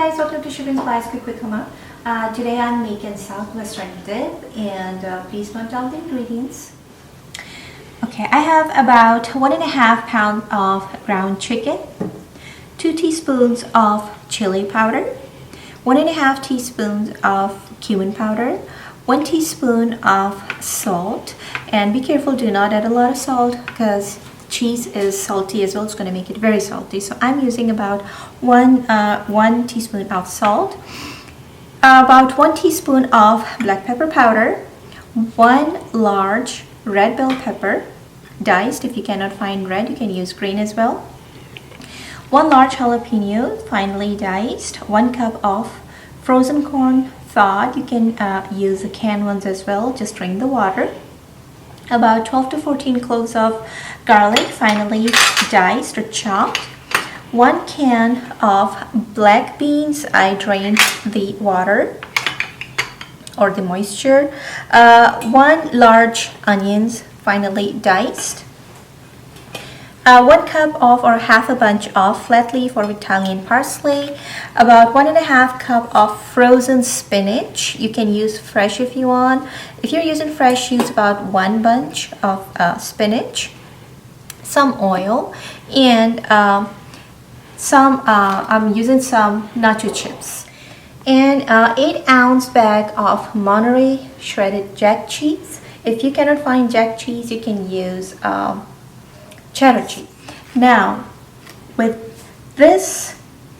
guys, welcome to Sugar and Spice Quick with Huma. Today I'm making southwestern dip, and please note down the ingredients. Okay, I have about 1.5 pounds of ground chicken, 2 teaspoons of chili powder, 1.5 teaspoons of cumin powder, 1 teaspoon of salt, and be careful, do not add a lot of salt because cheese is salty as well. It's going to make it very salty. So I'm using about one teaspoon of salt, about 1 teaspoon of black pepper powder, 1 large red bell pepper, diced. If you cannot find red, you can use green as well. 1 large jalapeno, finely diced. 1 cup of frozen corn thawed. You can use the canned ones as well. Just drain the water. About 12 to 14 cloves of garlic, finely diced or chopped. 1 can of black beans. I drained the water or the moisture. 1 large onions, finely diced. 1 cup of or half a bunch of flat leaf or Italian parsley. About 1.5 cup of frozen spinach. You can use fresh if you want. If you're using fresh, use about 1 bunch of spinach. Some oil and I'm using some nacho chips. And 8-ounce bag of Monterey shredded Jack cheese. If you cannot find Jack cheese, you can use cheddar cheese. Now, with this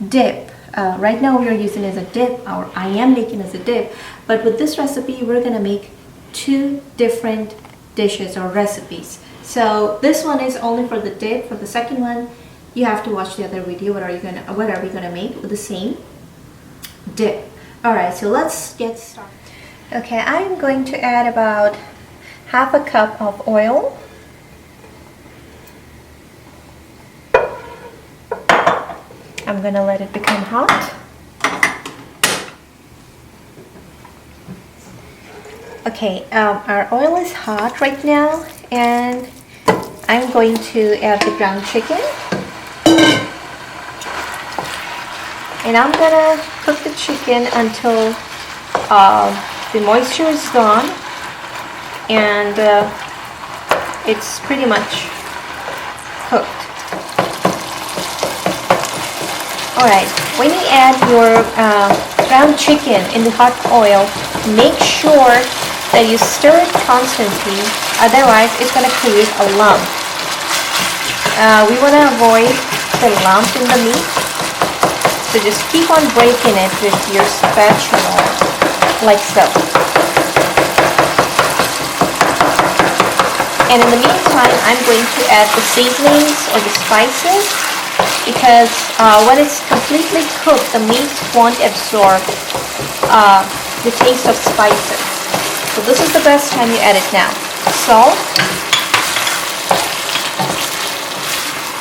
dip, right now we are using as a dip, or I am making as a dip, but with this recipe we're gonna make 2 different dishes or recipes. So this one is only for the dip. For the second one, you have to watch the other video. What are we gonna make with the same dip? All right, so let's get started. Okay, I'm going to add about half a cup of oil. I'm gonna let it become hot. Okay, our oil is hot right now, and I'm going to add the ground chicken. And I'm gonna cook the chicken until the moisture is gone and it's pretty much cooked. Alright, when you add your ground chicken in the hot oil, make sure that you stir it constantly, otherwise it's going to create a lump. We want to avoid the lump in the meat, so just keep on breaking it with your spatula, like so. And in the meantime, I'm going to add the seasonings or the spices, because when it's completely cooked, the meat won't absorb the taste of spices. So this is the best time you add it now. Salt.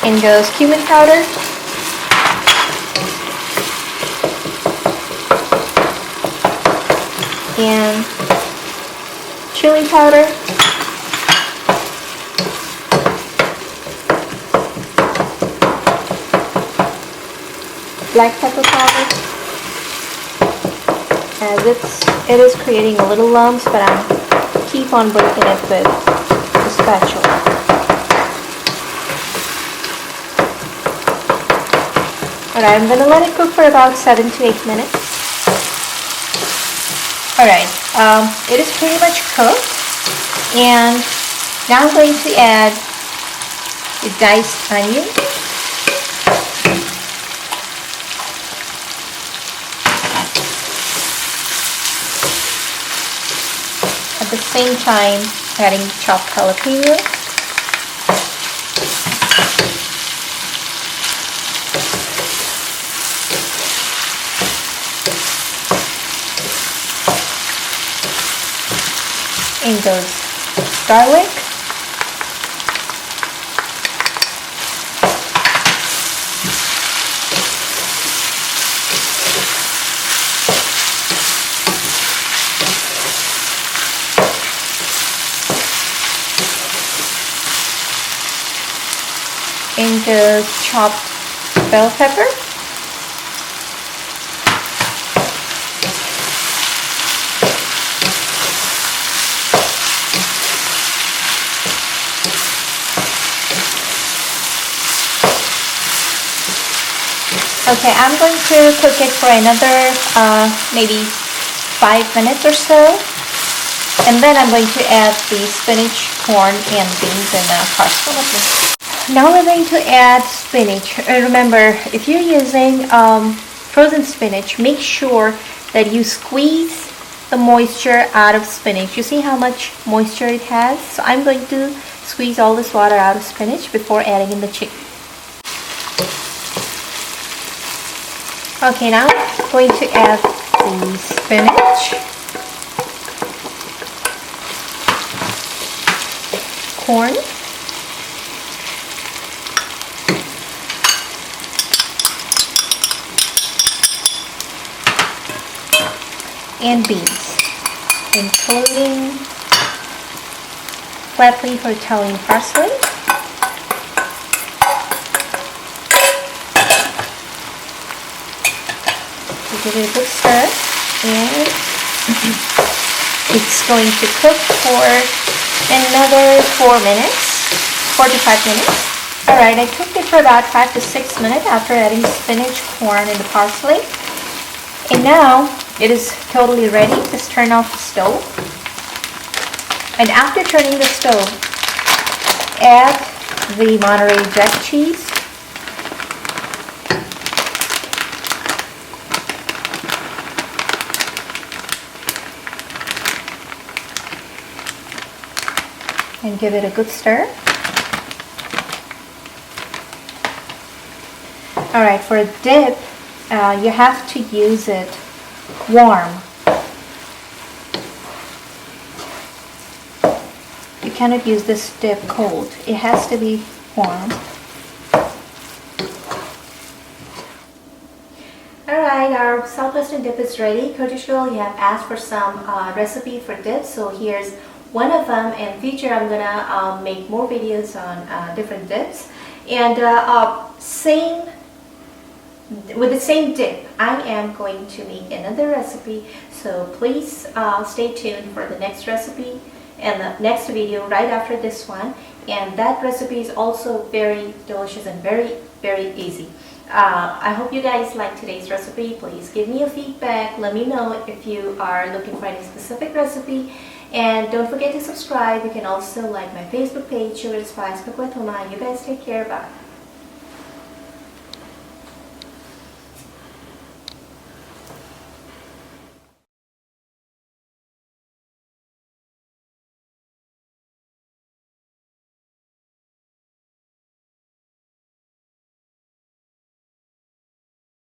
In goes cumin powder. And chili powder. Black pepper powder, as it is creating a little lumps, but I keep on breaking it with the spatula. Alright, I'm going to let it cook for about 7 to 8 minutes. Alright, it is pretty much cooked, and now I'm going to add the diced onion. At the same time, adding chopped jalapeno. In goes garlic. In goes chopped bell pepper. Okay, I'm going to cook it for another maybe 5 minutes or so. And then I'm going to add the spinach, corn, and beans and parsley. Now we're going to add spinach. Remember, if you're using frozen spinach, make sure that you squeeze the moisture out of spinach. You see how much moisture it has? So I'm going to squeeze all this water out of spinach before adding in the chicken. Okay, now I'm going to add the spinach, corn, and beans, including flat leaf or Italian parsley. Give it a good stir, and it's going to cook for another 4 minutes, 4 to 5 minutes. Alright, I cooked it for about 5 to 6 minutes after adding spinach, corn, and the parsley. And now it is totally ready. Just turn off the stove. And after turning the stove, add the Monterey Jack Cheese. And give it a good stir. Alright, for a dip, you have to use it warm. You cannot use this dip cold. It has to be warm. Alright, our Southwestern dip is ready. Kurdish girl, you have asked for some recipe for dips, so here's one of them. In future I'm gonna make more videos on different dips, and with the same dip I am going to make another recipe, so please stay tuned for the next recipe and the next video right after this one. And that recipe is also very delicious and very easy. I hope you guys like today's recipe. Please give me a feedback. Let me know if you are looking for any specific recipe. And don't forget to subscribe. You can also like my Facebook page, Sugar Spice Cook with Huma. You guys take care. Bye.